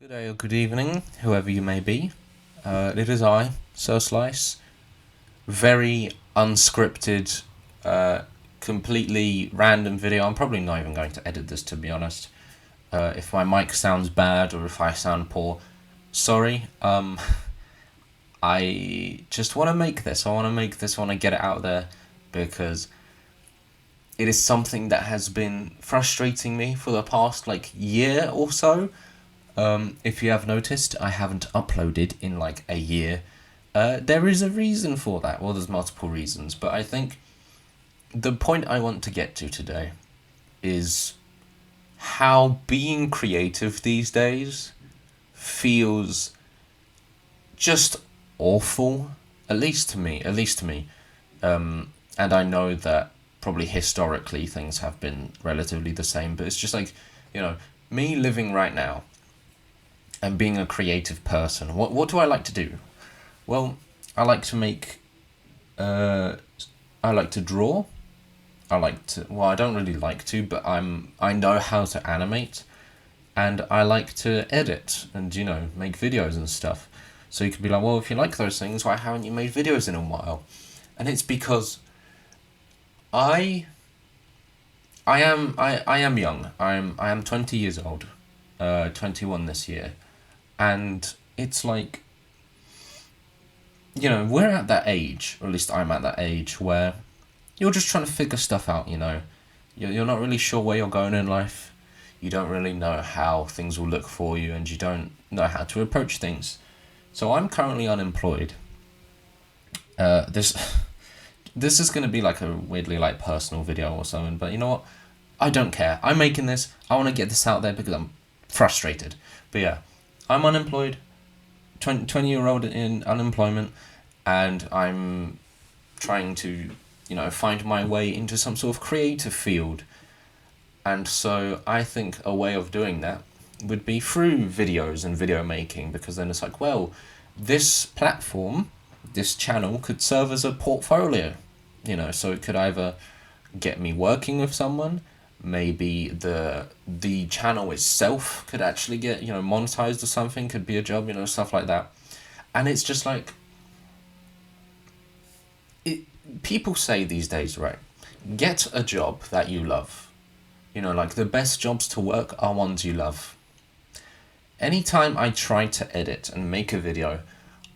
Good day or good evening, whoever you may be. It is I, Sir Slice. Very unscripted, completely random video. I'm probably not even going to edit this, to be honest. If my mic sounds bad or if I sound poor, sorry. I just want to make this. I want to get it out there because it is something that has been frustrating me for the past year or so. If you have noticed, I haven't uploaded in a year. There is a reason for that. Well, there's multiple reasons, but I think the point I want to get to today is how being creative these days feels just awful, at least to me. And I know that probably historically things have been relatively the same, but it's just me living right now and being a creative person. What do I like to do? Well, I like to make. I like to draw. I don't really like to, but I know how to animate, and I like to edit and make videos and stuff. So you could be like, well, if you like those things, why haven't you made videos in a while? And it's because I am young. I am 20 years old. 21 this year. And it's we're at that age, or at least I'm at that age, where you're just trying to figure stuff out, You're not really sure where you're going in life. You don't really know how things will look for you, and you don't know how to approach things. So I'm currently unemployed. This is going to be a weirdly personal video or something, but you know what? I don't care. I'm making this. I want to get this out there because I'm frustrated. But yeah, I'm unemployed, 20-year-old in unemployment, and I'm trying to, find my way into some sort of creative field. And so I think a way of doing that would be through videos and video making, because then it's well, this platform, this channel could serve as a portfolio, so it could either get me working with someone. Maybe the channel itself could actually get monetized or something, could be a job, stuff like that. And it's just people say these days, right, get a job that you love. The best jobs to work are ones you love. Anytime I try to edit and make a video,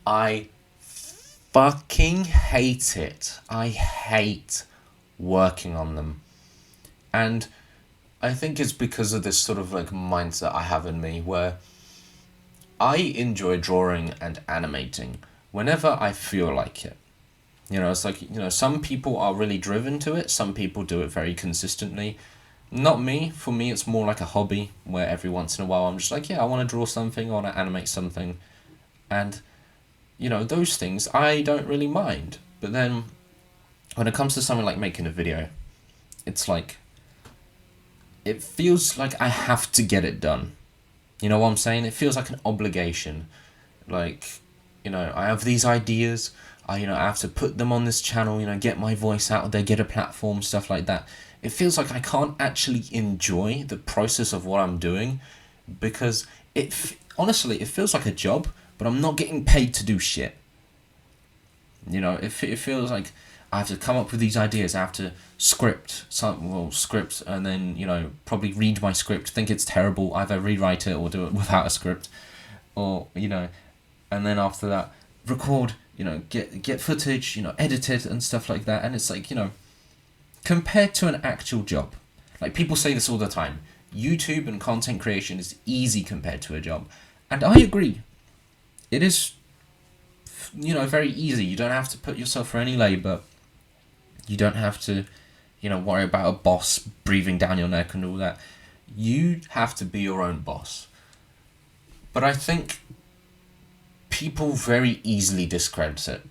I fucking hate it. I hate working on them. And I think it's because of this sort of mindset I have in me, where I enjoy drawing and animating whenever I feel like it. It's some people are really driven to it. Some people do it very consistently. Not me. For me, it's more like a hobby where every once in a while I'm just I want to draw something, I want to animate something. And, those things I don't really mind. But then when it comes to something like making a video, it's it feels like I have to get it done. You know what I'm saying? It feels like an obligation. I have these ideas. I have to put them on this channel, get my voice out there, get a platform, stuff like that. It feels like I can't actually enjoy the process of what I'm doing, because honestly, it feels like a job, but I'm not getting paid to do shit. It feels like I have to come up with these ideas. I have to script, and then probably read my script, think it's terrible, either rewrite it or do it without a script, or and then after that record, get footage, edit it and stuff like that. And it's compared to an actual job, people say this all the time, YouTube and content creation is easy compared to a job, and I agree. It is very easy. You don't have to put yourself through any labor. You don't have to, worry about a boss breathing down your neck and all that. You have to be your own boss. But I think people very easily discredit it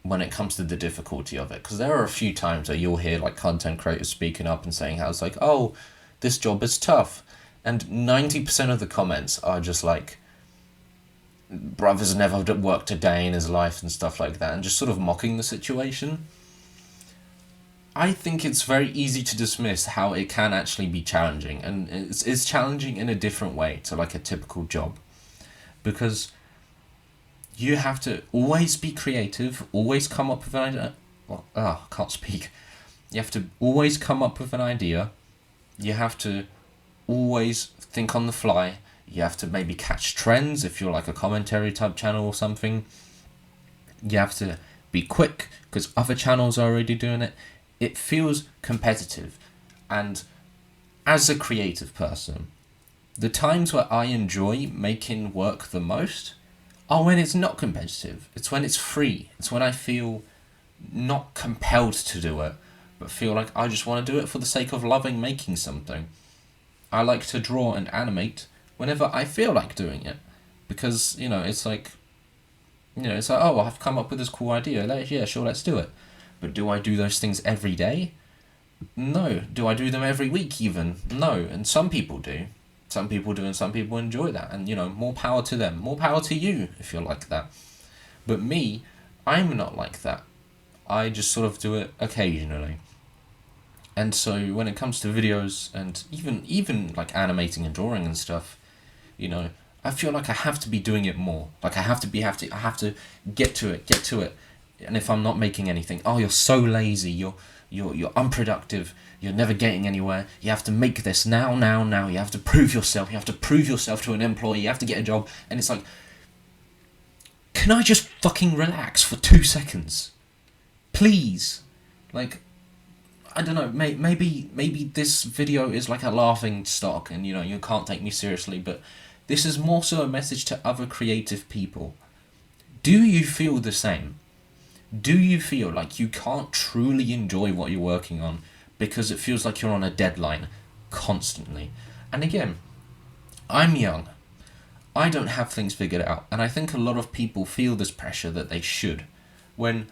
when it comes to the difficulty of it. Because there are a few times where you'll hear content creators speaking up and saying how it's oh, this job is tough. And 90% of the comments are just brother's never worked a day in his life and stuff like that, and just sort of mocking the situation. I think it's very easy to dismiss how it can actually be challenging, and it's challenging in a different way to a typical job. because you have to always be creative, always come up with an idea. Well, I can't speak. You have to always come up with an idea. You have to always think on the fly. You have to maybe catch trends if you're like a commentary type channel or something. You have to be quick because other channels are already doing it. It feels competitive. And as a creative person, the times where I enjoy making work the most are when it's not competitive. It's when it's free. It's when I feel not compelled to do it, but feel like I just want to do it for the sake of loving making something. I like to draw and animate whenever I feel like doing it, because it's like, oh, I've come up with this cool idea. Yeah, sure, let's do it. But do I do those things every day? No. Do I do them every week even? No. And some people do. Some people do, and some people enjoy that. And more power to them. More power to you if you're like that. But me, I'm not like that. I just sort of do it occasionally. And so when it comes to videos and even like animating and drawing and stuff, I feel like I have to be doing it more. Like I have to get to it. And if I'm not making anything, oh, you're so lazy, you're unproductive, you're never getting anywhere. You have to make this now. You have to prove yourself. You have to prove yourself to an employee. You have to get a job. And it's like, can I just fucking relax for 2 seconds? Please. Like, I don't know, maybe this video is like a laughing stock and you can't take me seriously, but this is more so a message to other creative people. Do you feel the same? Do you feel like you can't truly enjoy what you're working on because it feels like you're on a deadline constantly? And again, I'm young. I don't have things figured out, and I think a lot of people feel this pressure that they should, when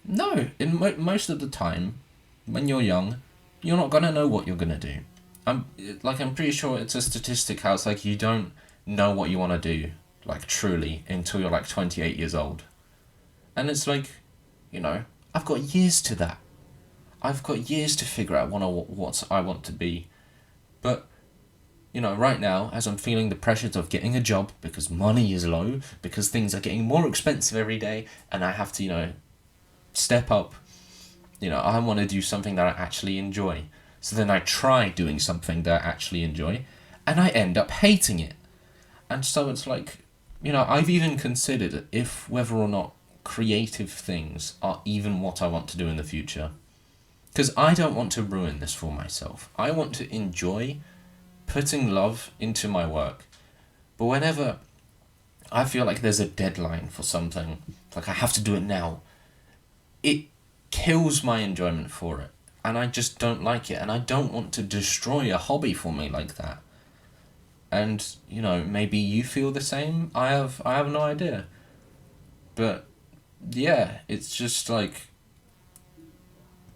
no, most of the time, when you're young, you're not gonna know what you're gonna do. I'm pretty sure it's a statistic how it's like you don't know what you want to do, like truly, until you're like 28 years old. And it's like, I've got years to that. I've got years to figure out what I want to be. But, right now, as I'm feeling the pressures of getting a job because money is low, because things are getting more expensive every day, and I have to, step up, I want to do something that I actually enjoy. So then I try doing something that I actually enjoy, and I end up hating it. And so it's like, I've even considered whether or not creative things are even what I want to do in the future. Because I don't want to ruin this for myself. I want to enjoy putting love into my work. But whenever I feel like there's a deadline for something, like I have to do it now, it kills my enjoyment for it. And I just don't like it. And I don't want to destroy a hobby for me like that. And, maybe you feel the same. I have no idea. But, yeah, it's just like,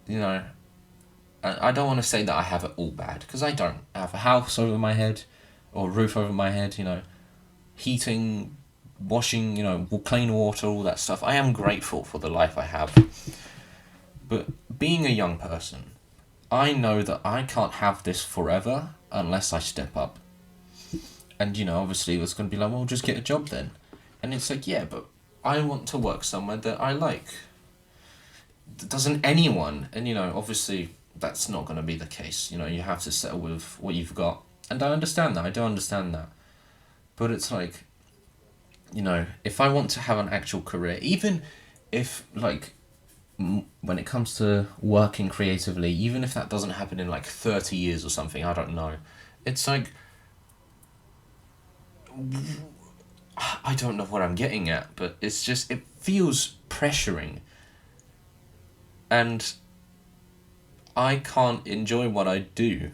I don't want to say that I have it all bad, because I don't. I have a house over my head, or a roof over my head, heating, washing, clean water, all that stuff. I am grateful for the life I have. But being a young person, I know that I can't have this forever unless I step up. And, obviously it's going to be like, well, just get a job then. And it's like, yeah, but I want to work somewhere that I like. Doesn't anyone? And, obviously that's not going to be the case. You have to settle with what you've got. And I understand that. I do understand that. But it's like, if I want to have an actual career, even if, like, when it comes to working creatively, even if that doesn't happen in like 30 years or something, I don't know. It's like, I don't know what I'm getting at, but it's just, it feels pressuring. And I can't enjoy what I do.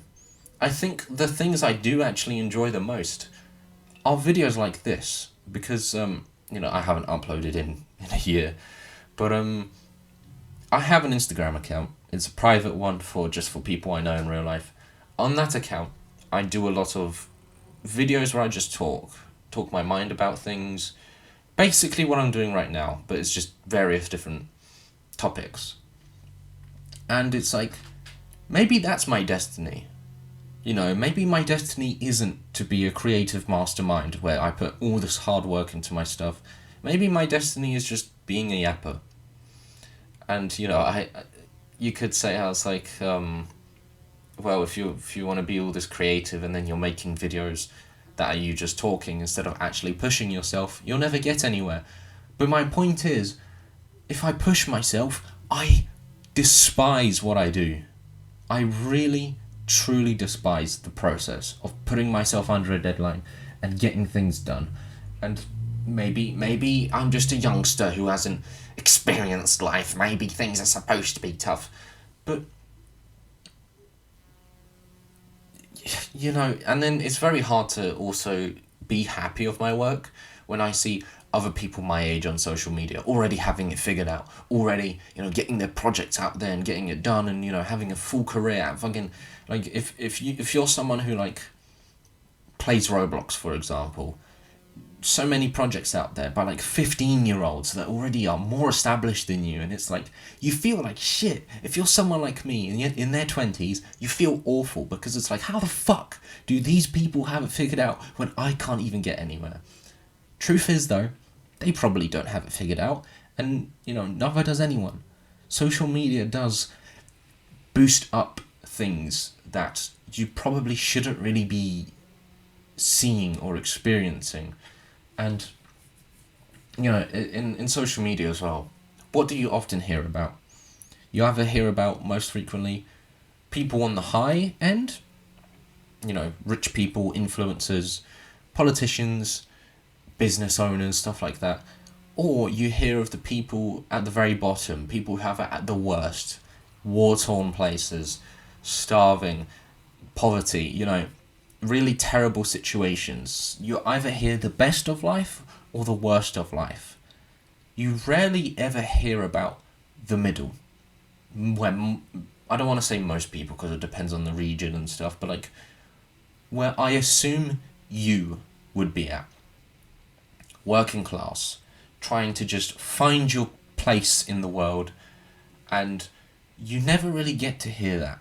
I think the things I do actually enjoy the most are videos like this, because, I haven't uploaded in a year, but, I have an Instagram account. It's a private one for people I know in real life. On that account, I do a lot of videos where I just talk my mind about things. Basically what I'm doing right now, but it's just various different topics. And it's like, maybe that's my destiny. Maybe my destiny isn't to be a creative mastermind where I put all this hard work into my stuff. Maybe my destiny is just being a yapper. And you could say how it's like, well, if you want to be all this creative and then you're making videos that are you just talking instead of actually pushing yourself, you'll never get anywhere. But my point is, if I push myself, I despise what I do. I really, truly despise the process of putting myself under a deadline and getting things done. And maybe I'm just a youngster who hasn't experienced life. Maybe things are supposed to be tough. But, and then it's very hard to also be happy of my work when I see other people my age on social media already having it figured out, already getting their projects out there and getting it done, and having a full career at fucking, like, if you're someone who like plays Roblox, for example, so many projects out there by like 15-year-olds that already are more established than you, and it's like you feel like shit. If you're someone like me and yet in their 20s, you feel awful because it's like, how the fuck do these people have it figured out when I can't even get anywhere? Truth is, though, they probably don't have it figured out, and neither does anyone. Social media does boost up things that you probably shouldn't really be seeing or experiencing. And in social media as well, what do you often hear about? You either hear about, most frequently, people on the high end, rich people, influencers, politicians, business owners, stuff like that, or you hear of the people at the very bottom, people who have it at the worst, war-torn places, starving, poverty, really terrible situations. You either hear the best of life or the worst of life. You rarely ever hear about the middle. When, I don't want to say most people because it depends on the region and stuff, but like where I assume you would be at. Working class, trying to just find your place in the world, and you never really get to hear that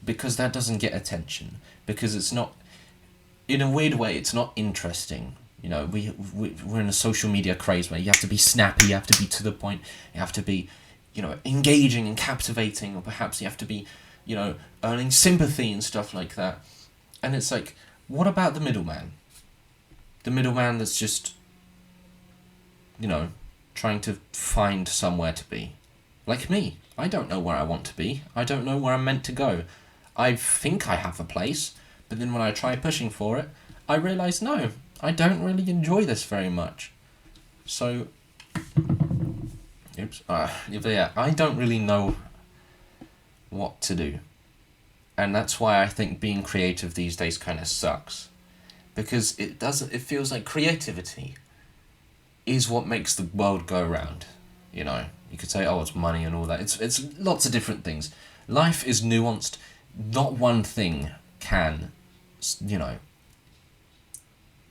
because that doesn't get attention, because it's not, in a weird way, it's not interesting. We're in a social media craze where you have to be snappy, you have to be to the point, you have to be, engaging and captivating, or perhaps you have to be, earning sympathy and stuff like that. And it's like, what about the middleman? The middleman that's just, trying to find somewhere to be. Like me, I don't know where I want to be. I don't know where I'm meant to go. I think I have a place, but then when I try pushing for it, I realise, no, I don't really enjoy this very much. So, I don't really know what to do. And that's why I think being creative these days kind of sucks. Because it feels like creativity is what makes the world go round. You could say, oh, it's money and all that. It's lots of different things. Life is nuanced. Not one thing can,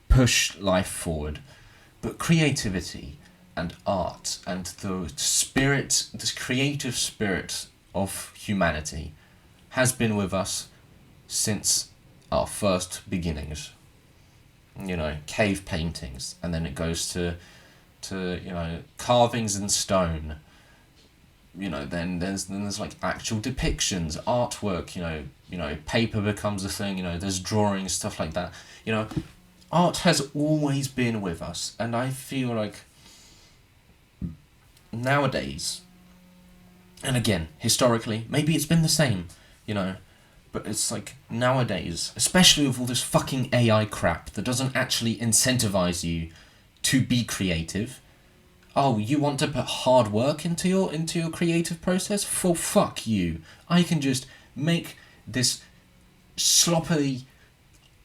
push life forward. But creativity and art and the creative spirit of humanity has been with us since our first beginnings. Cave paintings, and then it goes to carvings in stone. Then there's like actual depictions, artwork. Paper becomes a thing. There's drawings, stuff like that. Art has always been with us, and I feel like nowadays, and again historically, maybe it's been the same. But it's like nowadays, especially with all this fucking AI crap that doesn't actually incentivize you to be creative. Oh, you want to put hard work into your creative process? Well, fuck you. I can just make this sloppy,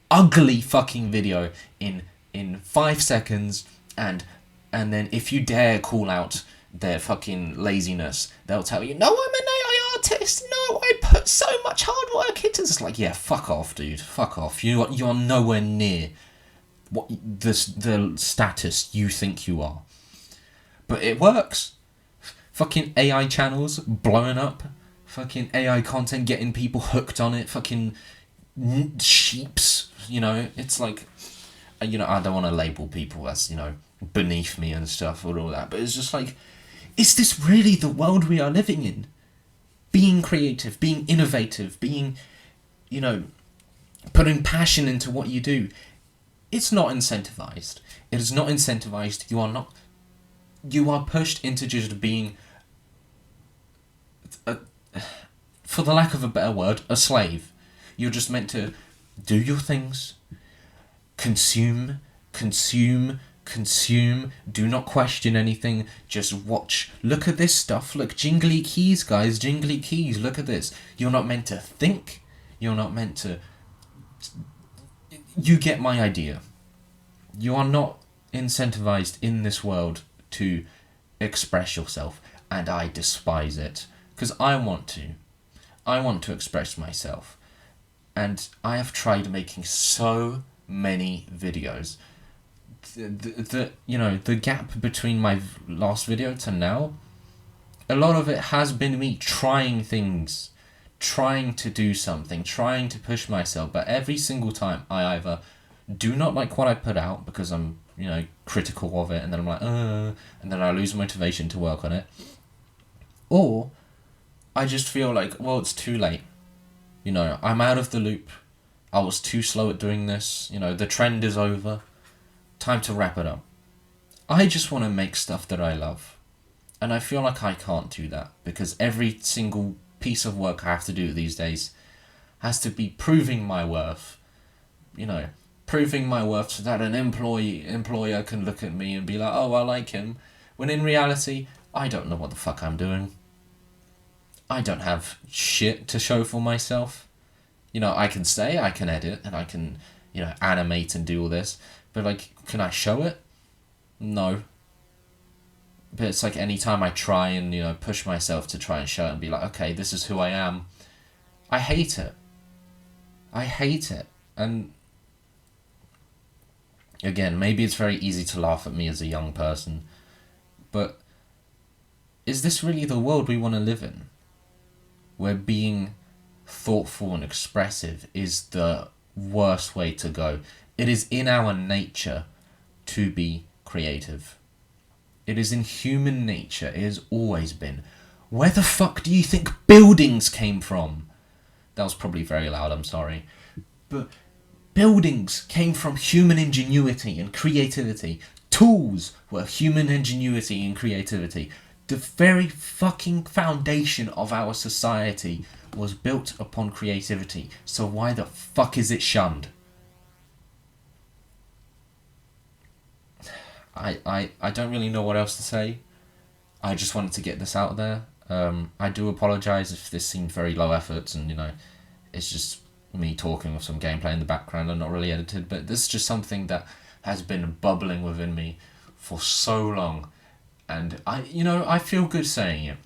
ugly fucking video in 5 seconds, and then if you dare call out their fucking laziness, they'll tell you, no, I'm an AI artist. No, I put so much hard work into this. It's like, yeah, fuck off, dude. Fuck off. You're nowhere near what the status you think you are. But it works. Fucking AI channels blowing up. Fucking AI content getting people hooked on it. Fucking sheeps. It's like, I don't want to label people as beneath me and stuff or all that, but it's just like, is this really the world we are living in? Being creative, being innovative, being, putting passion into what you do. It's not incentivized. It is not incentivized. You are pushed into just being, for the lack of a better word, a slave. You're just meant to do your things, consume, do not question anything, just watch. Look at this stuff, look, jingly keys, guys, jingly keys, look at this. You're not meant to think, you're not meant to... You get my idea. You are not incentivized in this world to express yourself, and I despise it, because I want to express myself, and I have tried making so many videos. The gap between my last video to now, a lot of it has been me trying things, trying to do something, trying to push myself, but every single time I either do not like what I put out because I'm critical of it, and then I'm like and then I lose motivation to work on it, or I just feel like, well, it's too late. I'm out of the loop. I was too slow at doing this. The trend is over. Time to wrap it up. I just want to make stuff that I love. And I feel like I can't do that, because every single piece of work I have to do these days has to be proving my worth. Proving my worth so that an employer can look at me and be like, oh, I like him. When in reality, I don't know what the fuck I'm doing. I don't have shit to show for myself. I can say, I can edit, and I can, animate and do all this. But, can I show it? No. But it's like any time I try and, push myself to try and show it and be like, okay, this is who I am, I hate it. And, again, maybe it's very easy to laugh at me as a young person, but is this really the world we want to live in? Where being thoughtful and expressive is the worst way to go. It is in our nature to be creative. It is in human nature. It has always been. Where the fuck do you think buildings came from? That was probably very loud, I'm sorry. But buildings came from human ingenuity and creativity. Tools were human ingenuity and creativity. The very fucking foundation of our society was built upon creativity. So why the fuck is it shunned? I don't really know what else to say. I just wanted to get this out there. I do apologise if this seemed very low effort and, it's just me talking with some gameplay in the background and not really edited, but this is just something that has been bubbling within me for so long, and I feel good saying it.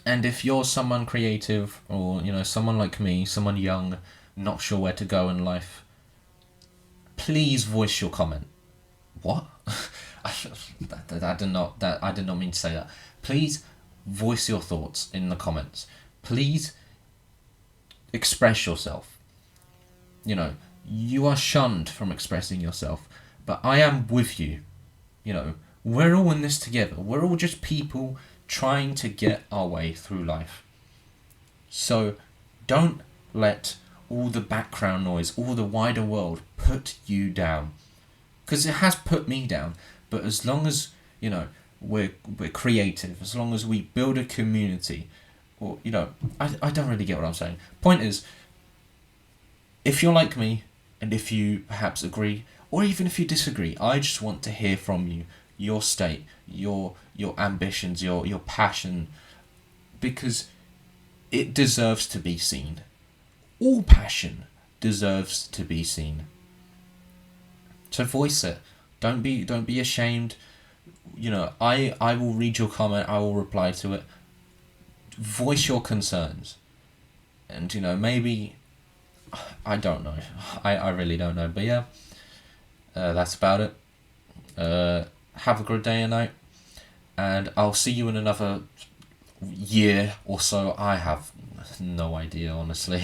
And if you're someone creative, or someone like me, someone young, not sure where to go in life, please voice your comment. What? I did not mean to say that. Please voice your thoughts in the comments. Please express yourself. You are shunned from expressing yourself, but I am with you. We're all in this together. We're all just people trying to get our way through life. So don't let all the background noise, all the wider world put you down. Because it has put me down. But as long as, we're creative, as long as we build a community, or, I don't really get what I'm saying. Point is, if you're like me, and if you perhaps agree, or even if you disagree, I just want to hear from you, your state, your ambitions, your passion, because it deserves to be seen. All passion deserves to be seen. So voice it. Don't be ashamed. I will read your comment. I will reply to it. Voice your concerns. And maybe, I don't know. I really don't know. But yeah, that's about it. Have a good day and night, and I'll see you in another year or so. I have no idea, honestly.